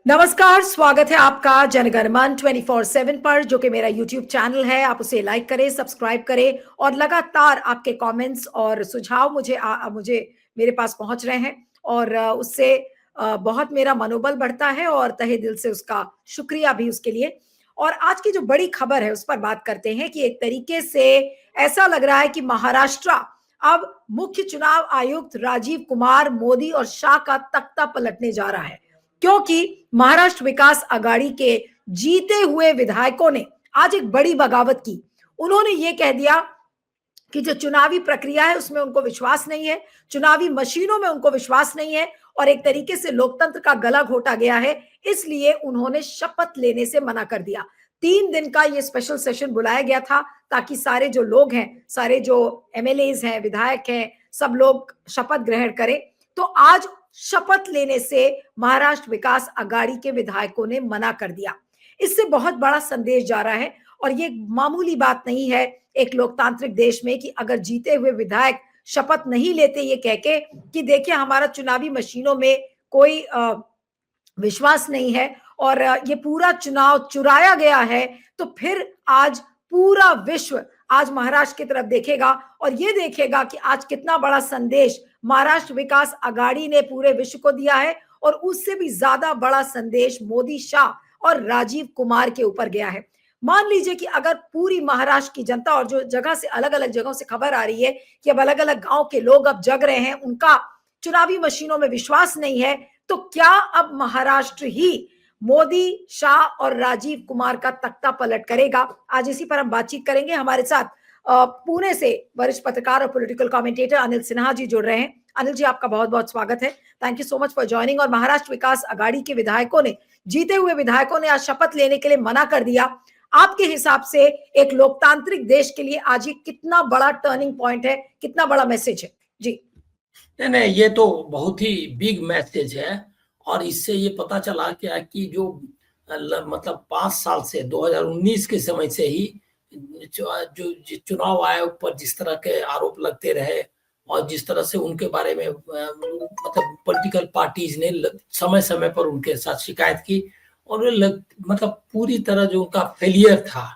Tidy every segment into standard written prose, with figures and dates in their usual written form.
नमस्कार, स्वागत है आपका जनगणमन 24/7 पर, जो कि मेरा यूट्यूब चैनल है। आप उसे लाइक करें, सब्सक्राइब करें और लगातार आपके कमेंट्स और सुझाव मुझे मेरे पास पहुंच रहे हैं और उससे बहुत मेरा मनोबल बढ़ता है और तहे दिल से उसका शुक्रिया भी उसके लिए। और आज की जो बड़ी खबर है उस पर बात करते हैं कि एक तरीके से ऐसा लग रहा है कि महाराष्ट्र अब मुख्य चुनाव आयुक्त राजीव कुमार, मोदी और शाह का तख्ता पलटने जा रहा है, क्योंकि महाराष्ट्र विकास अघाड़ी के जीते हुए विधायकों ने आज एक बड़ी बगावत की। उन्होंने ये कह दिया कि जो चुनावी प्रक्रिया है उसमें उनको विश्वास नहीं है, चुनावी मशीनों में उनको विश्वास नहीं है और एक तरीके से लोकतंत्र का गला घोटा गया है। इसलिए उन्होंने शपथ लेने से मना कर दिया। 3 दिन का ये स्पेशल सेशन बुलाया गया था ताकि सारे जो लोग हैं, सारे जो एमएलएज हैं, विधायक हैं, सब लोग शपथ ग्रहण करें। तो आज शपथ लेने से महाराष्ट्र विकास अघाड़ी के विधायकों ने मना कर दिया। इससे बहुत बड़ा संदेश जा रहा है और ये मामूली बात नहीं है एक लोकतांत्रिक देश में कि अगर जीते हुए विधायक शपथ नहीं लेते ये कह के कि देखिए हमारा चुनावी मशीनों में कोई विश्वास नहीं है और ये पूरा चुनाव चुराया गया है, तो फिर आज पूरा विश्व आज महाराष्ट्र की तरफ देखेगा और ये देखेगा कि आज कितना बड़ा संदेश महाराष्ट्र विकास अघाड़ी ने पूरे विश्व को दिया है और उससे भी ज्यादा बड़ा संदेश मोदी, शाह और राजीव कुमार के ऊपर गया है। मान लीजिए कि अगर पूरी महाराष्ट्र की जनता और जो जगह से अलग अलग जगहों से खबर आ रही है कि अब अलग अलग गांव के लोग अब जग रहे हैं, उनका चुनावी मशीनों में विश्वास नहीं है, तो क्या अब महाराष्ट्र ही मोदी, शाह और राजीव कुमार का तख्ता पलट करेगा? आज इसी पर हम बातचीत करेंगे। हमारे साथ पुणे से वरिष्ठ पत्रकार और पॉलिटिकल कमेंटेटर अनिल सिन्हा जी जुड़ रहे हैं। अनिल जी, आपका बहुत बहुत स्वागत है। Thank you so much for joining. और महाराष्ट्र विकास अघाड़ी के विधायकों ने, जीते हुए विधायकों ने आज शपथ लेने के लिए मना कर दिया। आपके हिसाब से एक लोकतांत्रिक देश के लिए आज ये कितना बड़ा टर्निंग पॉइंट है, कितना बड़ा मैसेज है? जी नहीं, ये तो बहुत ही बिग मैसेज है। और इससे ये पता चला क्या कि जो मतलब 5 साल से 2019 के समय से ही जो चुनाव आयोग पर जिस तरह के आरोप लगते रहे और जिस तरह से उनके बारे में मतलब पॉलिटिकल पार्टीज ने समय समय पर उनके साथ शिकायत की और मतलब पूरी तरह जो उनका फेलियर था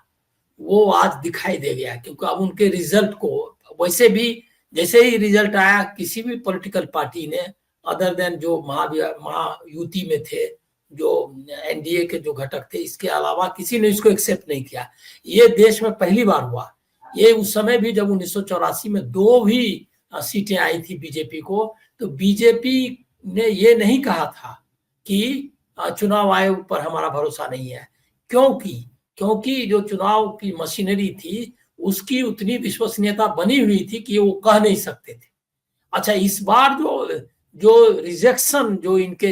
वो आज दिखाई दे गया, क्योंकि अब उनके रिजल्ट को वैसे भी जैसे ही रिजल्ट आया किसी भी पॉलिटिकल पार्टी ने अदर देन जो महायुति में थे, जो एनडीए के जो घटक थे, इसके अलावा किसी ने इसको एक्सेप्ट नहीं किया। ये देश में पहली बार हुआ। ये उस समय भी जब 1984 में 2 भी सीटें आई थी बीजेपी को, तो बीजेपी ने ये नहीं कहा था कि चुनाव आयोग पर हमारा भरोसा नहीं है, क्योंकि जो चुनाव की मशीनरी थी उसकी उतनी विश्वसनीयता बनी हुई थी कि वो कह नहीं सकते थे। अच्छा, इस बार जो रिजेक्शन, जो इनके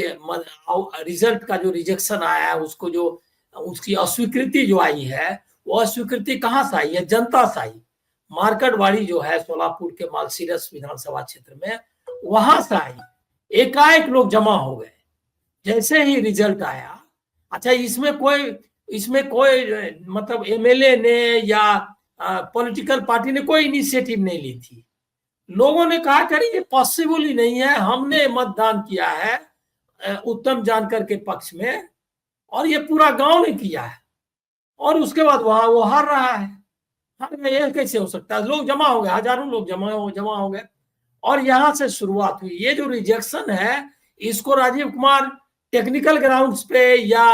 रिजल्ट का जो रिजेक्शन आया है, उसको जो उसकी अस्वीकृति जो आई है, वो अस्वीकृति कहाँ से आई है? जनता से आई। मार्केटवाड़ी जो है सोलापुर के मालसीरस विधानसभा क्षेत्र में, वहां से आई। एकाएक लोग जमा हो गए जैसे ही रिजल्ट आया। अच्छा, इसमें कोई मतलब एमएलए ने या पॉलिटिकल पार्टी ने कोई इनिशिएटिव नहीं ली थी। लोगों ने कहा कि ये पॉसिबल ही नहीं है, हमने मतदान किया है उत्तम जानकर के पक्ष में और ये पूरा गांव ने किया है और उसके बाद वहां वो हार रहा है। ये कैसे हो सकता है? लोग जमा हो गए, हजारों लोग जमा हो गए और यहां से शुरुआत हुई। ये जो रिजेक्शन है, इसको राजीव कुमार टेक्निकल ग्राउंड्स पे या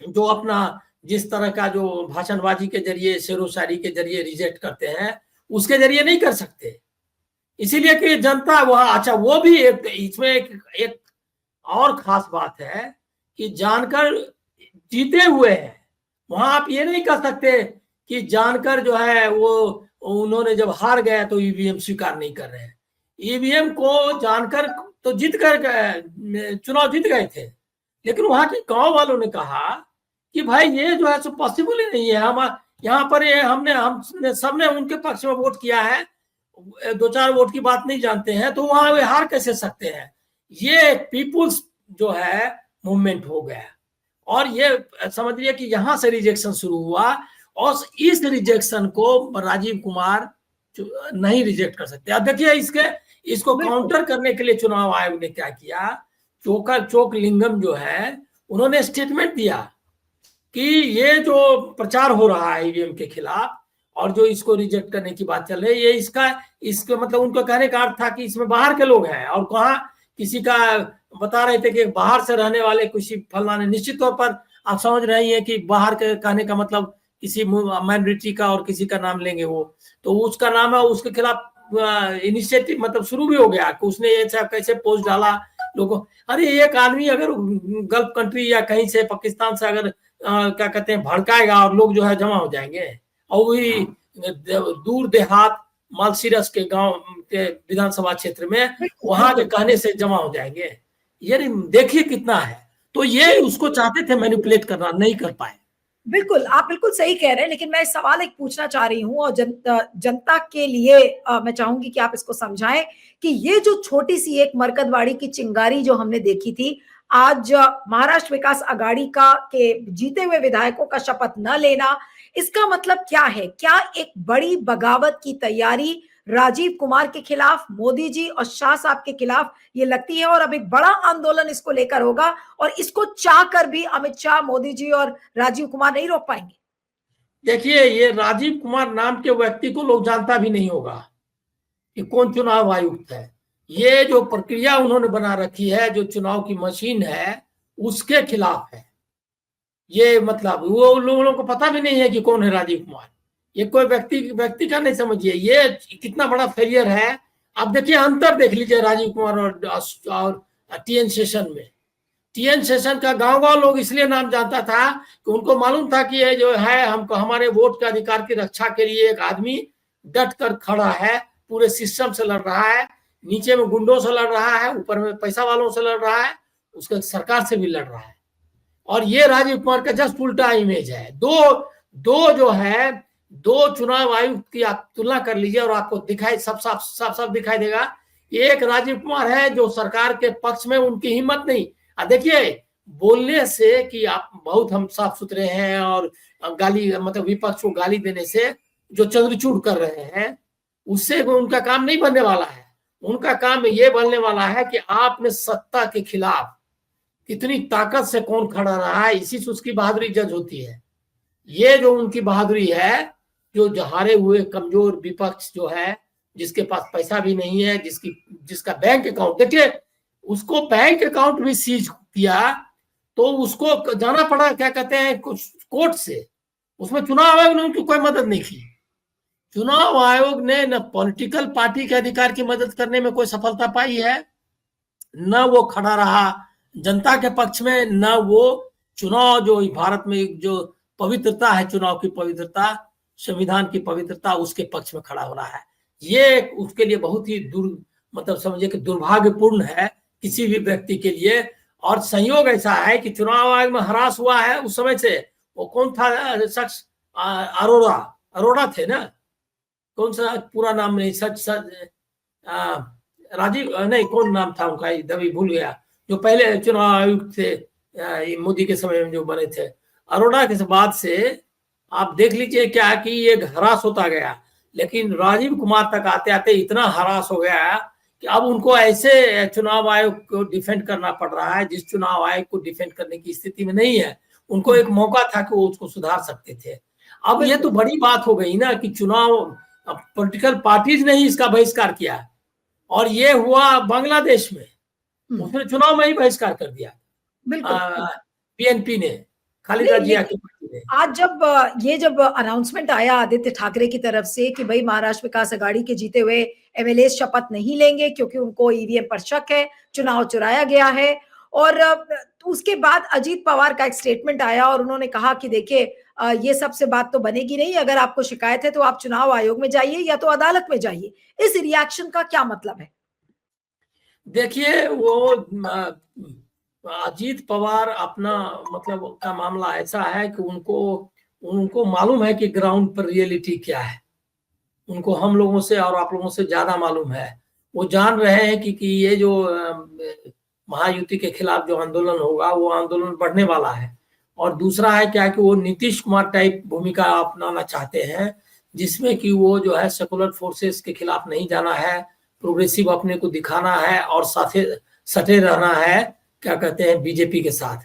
जो अपना जिस तरह का जो भाषणबाजी के जरिए, शेरो शायरी के जरिए रिजेक्ट करते हैं, उसके जरिए नहीं कर सकते। इसीलिए कि जनता वहां, अच्छा वो भी इसमें एक और खास बात है कि जानकर जीते हुए हैं, वहां आप ये नहीं कर सकते कि जानकर जो है वो उन्होंने जब हार गया तो ईवीएम स्वीकार नहीं कर रहे हैं। ईवीएम को जानकर तो चुनाव जीत गए थे, लेकिन वहां के गांव वालों ने कहा कि भाई ये जो है सो पॉसिबल ही नहीं है। हम यहाँ पर हमने सबने उनके पक्ष में वोट किया है, 2-4 वोट की बात नहीं जानते हैं, तो वहां वे हार कैसे सकते हैं? ये पीपुल्स जो है मूवमेंट हो गया और ये समझिए कि यहाँ से रिजेक्शन शुरू हुआ और इस रिजेक्शन को राजीव कुमार नहीं रिजेक्ट कर सकते। अब देखिए इसको काउंटर करने के लिए चुनाव आयोग ने क्या किया। चोक लिंगम जो है उन्होंने स्टेटमेंट दिया कि ये जो प्रचार हो रहा है ईवीएम के खिलाफ और जो इसको रिजेक्ट करने की बात चल रही है, ये इसका मतलब उनका कहने का अर्थ था कि इसमें बाहर के लोग हैं। और कहा किसी का बता रहे थे कि बाहर से रहने वाले किसी फलाने, निश्चित तौर पर आप समझ रही हैं कि बाहर के कहने का मतलब किसी माइनॉरिटी का और किसी का नाम लेंगे वो, तो उसका नाम है, उसके खिलाफ इनिशिएटिव मतलब शुरू भी हो गया कि उसने ये सब कैसे पोस्ट डाला लोगों। अरे एक आदमी अगर गल्फ कंट्री या कहीं से पाकिस्तान से अगर क्या कहते हैं भड़काएगा और लोग जो है जमा हो जाएंगे, और वही दूर देहात मालसीरस के गांव के विधानसभा क्षेत्र में वहां के कहने से जमा हो जाएंगे। ये देखिए कितना है। तो ये उसको चाहते थे मैनिपुलेट करना, नहीं कर पाए। बिल्कुल, आप बिल्कुल सही कह रहे हैं, लेकिन मैं सवाल एक पूछना चाह रही हूँ और जनता के लिए मैं चाहूंगी कि आप इसको समझाएं कि ये जो छोटी सी एक मरकतवाड़ी की चिंगारी जो हमने देखी थी, आज महाराष्ट्र विकास आघाड़ी का के जीते हुए विधायकों का शपथ न लेना, इसका मतलब क्या है? क्या एक बड़ी बगावत की तैयारी राजीव कुमार के खिलाफ, मोदी जी और शाह साहब के खिलाफ ये लगती है, और अब एक बड़ा आंदोलन इसको लेकर होगा, और इसको चाह कर भी अमित शाह, मोदी जी और राजीव कुमार नहीं रोक पाएंगे? देखिए, ये राजीव कुमार नाम के व्यक्ति को लोग जानता भी नहीं होगा कि कौन चुनाव आयुक्त है। ये जो प्रक्रिया उन्होंने बना रखी है, जो चुनाव की मशीन है, उसके खिलाफ है। ये मतलब वो लोगों को पता भी नहीं है कि कौन है राजीव कुमार। ये कोई व्यक्ति का नहीं समझिए, ये कितना बड़ा फेलियर है। आप देखिए, अंतर देख लीजिए राजीव कुमार और टीएन शेषन में। टीएन शेषन का गांव लोग इसलिए नाम जानता था कि उनको मालूम था कि ये जो है हमको हमारे वोट के अधिकार की रक्षा के लिए एक आदमी डट कर खड़ा है, पूरे सिस्टम से लड़ रहा है, नीचे में गुंडों से लड़ रहा है, ऊपर में पैसा वालों से लड़ रहा है, उसके सरकार से भी लड़ रहा है। और ये राजीव कुमार का जस्ट उल्टा इमेज है। दो जो है, दो चुनाव आयुक्त की आप तुलना कर लीजिए और आपको दिखाई साफ दिखाई देगा। एक राजीव कुमार है जो सरकार के पक्ष में, उनकी हिम्मत नहीं। देखिए, बोलने से कि आप बहुत हम साफ सुथरे हैं और गाली मतलब विपक्ष को गाली देने से जो चंद्रचूड़ कर रहे हैं, उससे उनका काम नहीं बनने वाला है। उनका काम ये बनने वाला है कि आपने सत्ता के खिलाफ कितनी ताकत से कौन खड़ा रहा है, इसी से उसकी बहादुरी जज होती है। ये जो उनकी बहादुरी है, जो हारे हुए कमजोर विपक्ष जो है, जिसके पास पैसा भी नहीं है, जिसका बैंक अकाउंट, देखिए उसको बैंक अकाउंट भी सीज किया तो उसको जाना पड़ा क्या कहते हैं कुछ कोर्ट से। उसमें चुनाव आयोग ने उनकी कोई मदद नहीं की। चुनाव आयोग ने न पॉलिटिकल पार्टी के अधिकार की मदद करने में कोई सफलता पाई है, न वो खड़ा रहा जनता के पक्ष में, न वो चुनाव जो भारत में जो पवित्रता है, चुनाव की पवित्रता, संविधान की पवित्रता, उसके पक्ष में खड़ा हो रहा है। ये उसके लिए बहुत ही मतलब समझिए कि दुर्भाग्यपूर्ण है किसी भी व्यक्ति के लिए। और संयोग ऐसा है कि चुनाव आयोग में हरास हुआ है उस समय से। वो कौन था शख्स? अरोड़ा थे ना, कौन सा पूरा नाम नहीं, राजीव नहीं, कौन नाम था उनका, दबी भूल गया, जो पहले चुनाव आयुक्त थे मोदी के समय में जो बने थे। अरोड़ा के बाद से आप देख लीजिए क्या कि ये हरास होता गया, लेकिन राजीव कुमार तक आते आते इतना हरास हो गया कि अब उनको ऐसे चुनाव आयोग को डिफेंड करना पड़ रहा है जिस चुनाव आयोग को डिफेंड करने की स्थिति में नहीं है। उनको एक मौका था कि वो उसको सुधार सकते थे। अब ये तो बड़ी बात हो गई ना कि चुनाव पॉलिटिकल पार्टीज ने ही इसका बहिष्कार किया, और ये हुआ बांग्लादेश में, उसने चुनाव में ही बहिष्कार कर दिया पीएनपी ने, खालिदा जिया की पार्टी ने। आज जब अनाउंसमेंट आया आदित्य ठाकरे की तरफ से कि भाई महाराष्ट्र विकास आघाड़ी के जीते हुए एमएलए शपथ नहीं लेंगे क्योंकि उनको ईवीएम पर शक है, चुनाव चुराया गया है, और तो उसके बाद अजीत पवार का एक स्टेटमेंट आया और उन्होंने कहा कि देखिए ये सबसे बात तो बनेगी नहीं, अगर आपको शिकायत है तो आप चुनाव आयोग में जाइए या तो अदालत में जाइए। इस रिएक्शन का क्या मतलब है? देखिए, वो अजीत पवार अपना मतलब का मामला ऐसा है कि उनको मालूम है कि ग्राउंड पर रियलिटी क्या है। उनको हम लोगों से और आप लोगों से ज्यादा मालूम है। वो जान रहे हैं कि ये जो महायुति के खिलाफ जो आंदोलन होगा वो आंदोलन बढ़ने वाला है। और दूसरा है क्या कि वो नीतीश कुमार टाइप भूमिका अपनाना चाहते हैं, जिसमें कि वो जो है सेकुलर फोर्सेस के खिलाफ नहीं जाना है, प्रोग्रेसिव अपने को दिखाना है और साथे सटे रहना है क्या कहते हैं बीजेपी के साथ।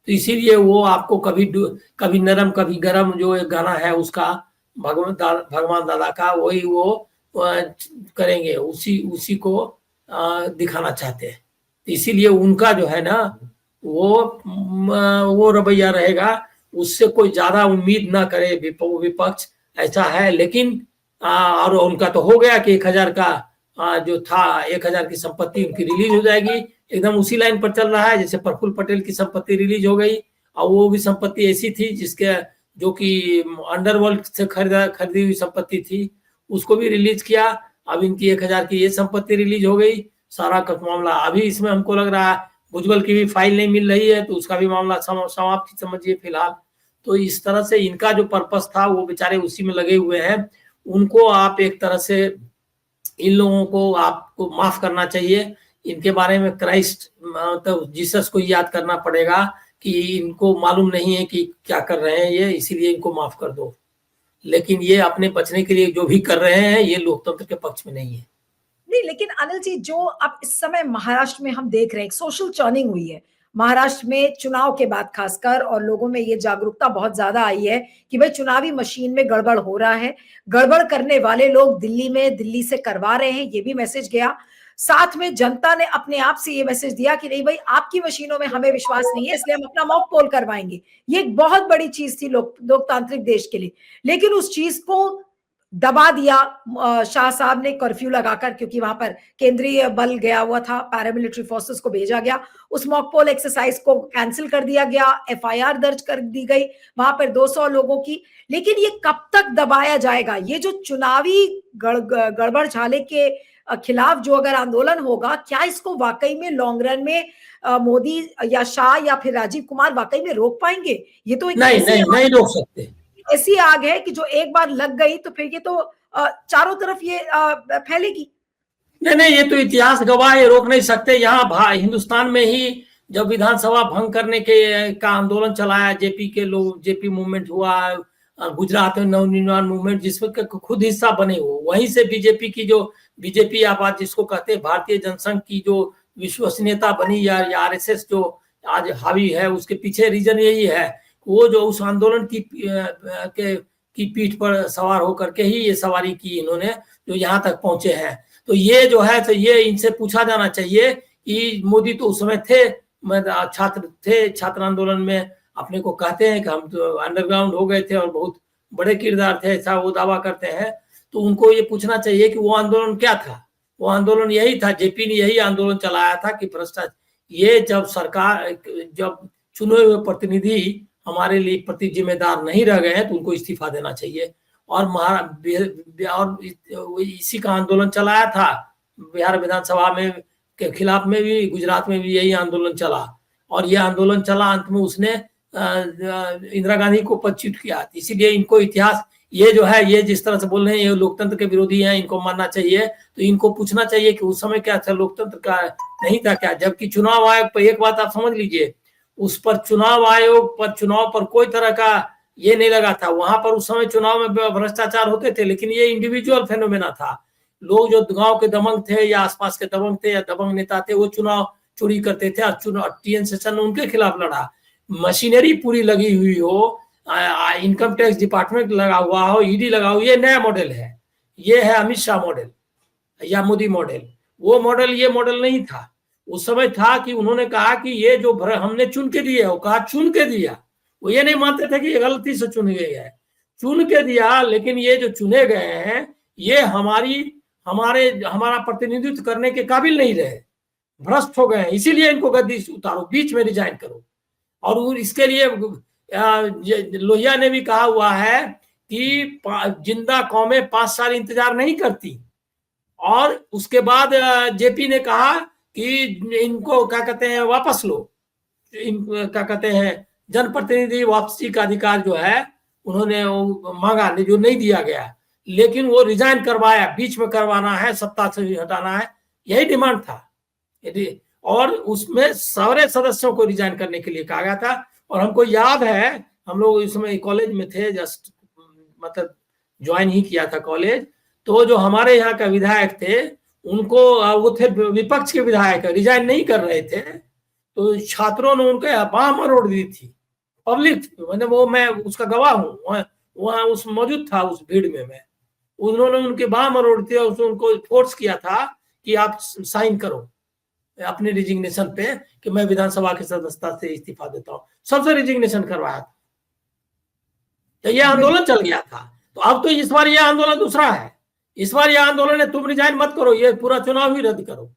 तो इसीलिए वो आपको कभी नरम कभी गरम जो एक गाना है उसका भगवान दादा का वही वो करेंगे, उसी को दिखाना चाहते हैं। तो इसीलिए उनका जो है ना वो रवैया रहेगा, उससे कोई ज्यादा उम्मीद ना करे विपक्ष, ऐसा है। लेकिन और उनका तो हो गया कि 1000 का जो था 1000 की संपत्ति उनकी रिलीज हो जाएगी, एकदम उसी लाइन पर चल रहा है जैसे प्रफुल्ल पटेल की संपत्ति रिलीज हो गई। और वो भी संपत्ति ऐसी थी जिसके जो कि अंडरवर्ल्ड से खरीदी हुई संपत्ति थी, उसको भी रिलीज किया। अब इनकी 1000 की ये संपत्ति रिलीज हो गई, सारा का मामला। अभी इसमें हमको लग रहा है भुजबल की भी फाइल नहीं मिल रही है, तो उसका भी मामला समाप्त समझिए फिलहाल। तो इस तरह से इनका जो पर्पस था वो बेचारे उसी में लगे हुए हैं। उनको आप एक तरह से इन लोगों को आपको माफ करना चाहिए। इनके बारे में क्राइस्ट मतलब जीसस को याद करना पड़ेगा कि इनको मालूम नहीं है कि क्या कर रहे हैं ये, इसीलिए इनको माफ कर दो। लेकिन ये अपने बचने के लिए जो भी कर रहे हैं ये लोकतंत्र के पक्ष में नहीं है। नहीं, लेकिन अनिल जी, जो अब इस समय महाराष्ट्र में हम देख रहे हैं, एक सोशल टर्निंग हुई है महाराष्ट्र में चुनाव के बाद खासकर, और लोगों में ये जागरूकता बहुत ज्यादा आई है कि भाई चुनावी मशीन में गड़बड़ हो रहा है, गड़बड़ करने वाले लोग दिल्ली से करवा रहे हैं, ये भी मैसेज गया। साथ में जनता ने अपने आप से ये मैसेज दिया कि नहीं भाई, आपकी मशीनों में हमें विश्वास नहीं है, इसलिए हम अपना मॉक पोल करवाएंगे। ये एक बहुत बड़ी चीज थी लोकतांत्रिक देश के लिए। लेकिन उस चीज को दबा दिया शाह साहब ने कर्फ्यू लगाकर, क्योंकि वहां पर केंद्रीय बल गया हुआ था, पैरामिलिट्री फोर्सेस को भेजा गया। उस मॉक पोल एक्सरसाइज को कैंसिल कर दिया गया, एफआईआर दर्ज कर दी गई वहां पर 200 लोगों की। लेकिन ये कब तक दबाया जाएगा? ये जो चुनावी गड़बड़ झाले के खिलाफ जो अगर आंदोलन होगा, क्या इसको वाकई में लॉन्ग रन में मोदी या शाह या फिर राजीव कुमार वाकई में रोक पाएंगे? ये तो नहीं रोक सकते। ऐसी आग है कि जो एक बार लग गई तो फिर ये तो चारों तरफ ये फैलेगी। नहीं, ये तो इतिहास गवाह है, रोक नहीं सकते। यहाँ हिंदुस्तान में ही जब विधानसभा भंग करने का आंदोलन चलाया जेपी के लोग, जेपी मूवमेंट हुआ, गुजरात में नवनिर्माण मूवमेंट जिसमें खुद हिस्सा बने हो, वहीं से बीजेपी की जो बीजेपी आप आज जिसको कहते हैं भारतीय जनसंघ की जो विश्वसनीयता बनी या आरएसएस जो आज हावी है, उसके पीछे रीजन यही है। वो जो उस आंदोलन की पीठ पर सवार होकर के ही ये सवारी की इन्होंने, जो यहाँ तक पहुंचे हैं। तो ये जो है, तो ये इनसे पूछा जाना चाहिए कि मोदी तो उस समय थे, छात्र आंदोलन में, अपने को कहते हैं कि हम तो अंडरग्राउंड हो गए थे और बहुत बड़े किरदार थे, ऐसा वो दावा करते हैं। तो उनको ये पूछना चाहिए कि वो आंदोलन क्या था। वो आंदोलन यही था, जेपी ने यही आंदोलन चलाया था कि भ्रष्टाचार, ये जब सरकार, जब चुने हुए प्रतिनिधि हमारे लिए प्रति जिम्मेदार नहीं रह गए हैं तो उनको इस्तीफा देना चाहिए। और इसी का आंदोलन चलाया था बिहार विधानसभा में के खिलाफ में भी, गुजरात में भी यही आंदोलन चला। और यह आंदोलन चला, अंत में उसने इंदिरा गांधी को पदच्युत किया। इसीलिए इनको इतिहास, ये जो है, ये जिस तरह से बोल रहे हैं ये लोकतंत्र के विरोधी हैं, इनको मानना चाहिए। तो इनको पूछना चाहिए कि उस समय क्या था, लोकतंत्र का नहीं था क्या? जबकि चुनाव आयोग पर एक बात आप समझ लीजिए, उस पर चुनाव आयोग पर, चुनाव पर कोई तरह का ये नहीं लगा था। वहां पर उस समय चुनाव में भ्रष्टाचार होते थे, लेकिन ये इंडिविजुअल फेनोमेना था। लोग जो गांव के दबंग थे या आसपास के दबंग थे या दबंग नेता थे, वो चुनाव चोरी करते थे और चुनाव टीएन सेशन ने उनके खिलाफ लड़ा। मशीनरी पूरी लगी हुई हो, इनकम टैक्स डिपार्टमेंट लगा हुआ हो, ईडी लगा हुआ, ये नया मॉडल है। ये है अमित शाह मॉडल या मोदी मॉडल। वो मॉडल ये मॉडल नहीं था। उस समय था कि उन्होंने कहा कि ये जो हमने चुन के दिया, वो कहा चुन के दिया। वो ये नहीं मानते थे कि ये गलती से चुन गए है, चुन के दिया। लेकिन ये जो चुने गए हैं ये हमारा प्रतिनिधित्व करने के काबिल नहीं रहे, भ्रष्ट हो गए हैं। इसीलिए इनको गद्दी से उतारो, बीच में रिजाइन करो। और इसके लिए लोहिया ने भी कहा हुआ है कि जिंदा कौमें 5 साल इंतजार नहीं करती। और उसके बाद जेपी ने कहा कि इनको क्या कहते हैं, वापस लो, क्या कहते हैं, जनप्रतिनिधि वापसी का अधिकार जो है उन्होंने मांगा, जो नहीं दिया गया। लेकिन वो रिजाइन करवाया, बीच में करवाना है, सत्ता से हटाना है, यही डिमांड था। और उसमें सारे सदस्यों को रिजाइन करने के लिए कहा गया था। और हमको याद है, हम लोग इस समय कॉलेज में थे, जस्ट मतलब ज्वाइन ही किया था कॉलेज। तो जो हमारे यहाँ का विधायक थे, उनको वो थे विपक्ष के विधायक, रिजाइन नहीं कर रहे थे। तो छात्रों ने उनके बाह मरोड़ दी थी, पब्लिक, मैंने वो, मैं उसका गवाह हूँ, वहां उस मौजूद था उस भीड़ में मैं। उन्होंने उनके बाह मरोड़ दी और उनको फोर्स किया था कि आप साइन करो अपने रिजिग्नेशन पे कि मैं विधानसभा की सदस्यता से इस्तीफा देता हूँ। सबसे रिजिग्नेशन करवाया था, तो ये आंदोलन चल गया था। तो अब तो इस बार ये आंदोलन दूसरा है। इस बार ये आंदोलन है तुम रिजाइन मत करो, ये पूरा चुनाव ही रद्द करो,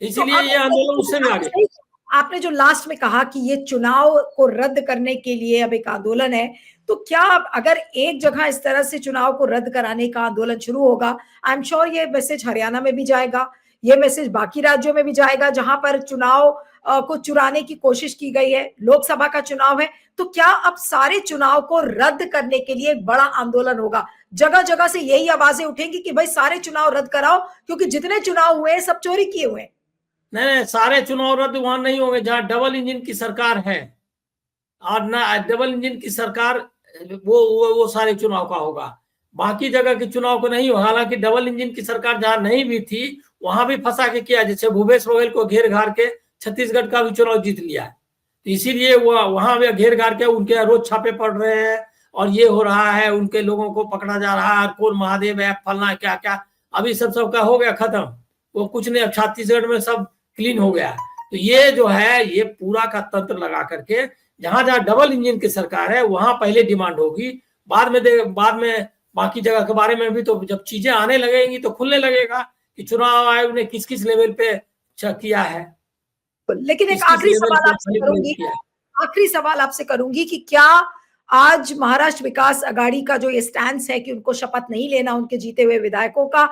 इसीलिए ये आंदोलन उससे भी आगे। आपने जो लास्ट में कहा कि ये चुनाव को रद्द करने के लिए अब एक आंदोलन है, तो क्या अगर एक जगह इस तरह से चुनाव को रद्द कराने का आंदोलन शुरू होगा, आई एम श्योर ये मैसेज हरियाणा में भी जाएगा, ये मैसेज बाकी राज्यों में भी जाएगा जहां पर चुनाव को चुराने की कोशिश की गई है। लोकसभा का चुनाव है, तो क्या अब सारे चुनाव को रद्द करने के लिए एक बड़ा आंदोलन होगा? जगह जगह से यही आवाजें उठेंगी कि भाई सारे चुनाव रद्द कराओ, क्योंकि जितने चुनाव हुए हैं सब चोरी किए हुए हैं। नहीं, सारे चुनाव रद्द वहां नहीं होंगे जहां डबल इंजन की सरकार है, और ना डबल इंजन की सरकार वो सारे चुनाव का होगा। बाकी जगह के चुनाव को नहीं होगा। हालांकि डबल इंजन की सरकार जहां नहीं भी थी वहां भी फंसा के किया, जैसे भूपेश बघेल को घेर घार के छत्तीसगढ़ का भी चुनाव जीत लिया है, तो इसीलिए वो वहां भी घेर घार के उनके रोज छापे पड़ रहे हैं और ये हो रहा है, उनके लोगों को पकड़ा जा रहा है, कौन महादेव है, फलना क्या क्या, अभी सबका हो गया खत्म, वो कुछ नहीं, अब छत्तीसगढ़ में सब क्लीन हो गया। तो ये जो है ये पूरा का तंत्र लगा करके जहां जहां डबल इंजन की सरकार है वहां पहले डिमांड होगी, बाद में बाकी जगह के बारे में भी। तो जब चीजें आने लगेंगी तो खुलने लगेगा कि चुनाव आयोग ने किस किस लेवल पे किया है। लेकिन एक आखिरी सवाल आपसे करूंगी कि क्या आज महाराष्ट्र विकास अघाड़ी का जो ये स्टैंड है कि उनको शपथ नहीं लेना उनके जीते हुए विधायकों का,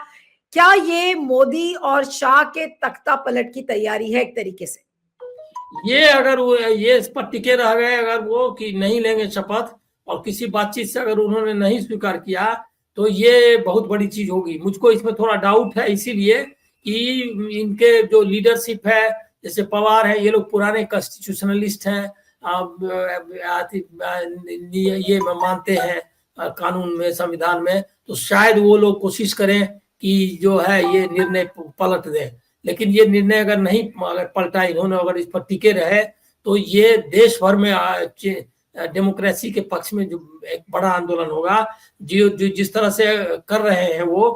क्या ये मोदी और शाह के तख्ता पलट की तैयारी है एक तरीके से? ये अगर ये इस पर टिके रह गए, अगर वो कि नहीं लेंगे शपथ और किसी बातचीत से अगर उन्होंने नहीं स्वीकार किया, तो ये बहुत बड़ी चीज होगी। मुझको इसमें थोड़ा डाउट है, इसीलिए कि इनके जो लीडरशिप है, जैसे पवार है, ये लोग पुराने कॉन्स्टिट्यूशनलिस्ट हैं, ये मानते हैं कानून में, संविधान में, तो शायद वो लोग कोशिश करें कि जो है ये निर्णय पलट दें। लेकिन ये निर्णय अगर नहीं पलटा इन्होंने, अगर इस पर टिके रहे, तो ये देश भर में डेमोक्रेसी के पक्ष में जो एक बड़ा आंदोलन होगा, जो जिस तरह से कर रहे हैं वो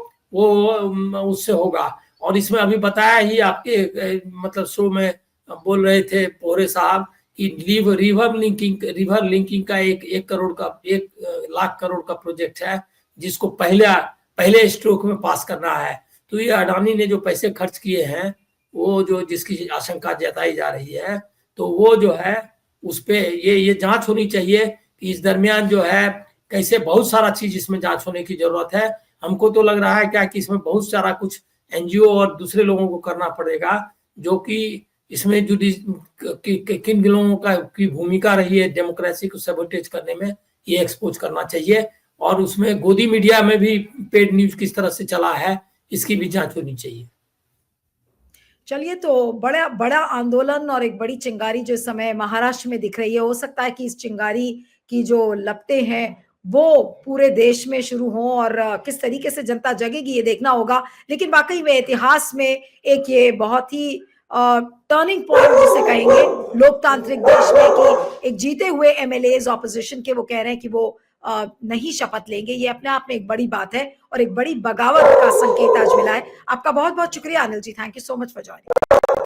उससे होगा। और इसमें अभी बताया ही आपके मतलब शो में बोल रहे थे पोहरे साहब कि रिवर लिंकिंग का 1 लाख करोड़ का प्रोजेक्ट है, जिसको पहले स्ट्रोक में पास करना है। तो ये अडानी ने जो पैसे खर्च किए हैं, वो जो जिसकी आशंका जताई जा रही है, तो वो जो है उस पे ये जांच होनी चाहिए कि इस दरमियान जो है कैसे, बहुत सारा चीज इसमें जांच होने की जरूरत है। हमको तो लग रहा है क्या कि इसमें बहुत सारा कुछ एनजीओ और दूसरे लोगों को करना पड़ेगा, जो कि इसमें किन लोगों की भूमिका रही है डेमोक्रेसी को सबोटेज करने में, ये एक्सपोज करना चाहिए। और उसमें गोदी मीडिया में भी पेड न्यूज किस तरह से चला है, इसकी भी जांच होनी चाहिए। चलिए, तो बड़ा बड़ा आंदोलन और एक बड़ी चिंगारी जो इस समय महाराष्ट्र में दिख रही है, हो सकता है कि इस चिंगारी की जो लपटें हैं वो पूरे देश में शुरू हों, और किस तरीके से जनता जगेगी ये देखना होगा। लेकिन वाकई में इतिहास में एक ये बहुत ही टर्निंग पॉइंट जिसे कहेंगे लोकतांत्रिक देश में, कि एक जीते हुए एमएलएज ऑपोजिशन के वो कह रहे हैं कि वो नहीं शपथ लेंगे, ये अपने आप में एक बड़ी बात है और एक बड़ी बगावत का संकेत आज मिला है। आपका बहुत बहुत शुक्रिया Anil ji, thank you so much for joining.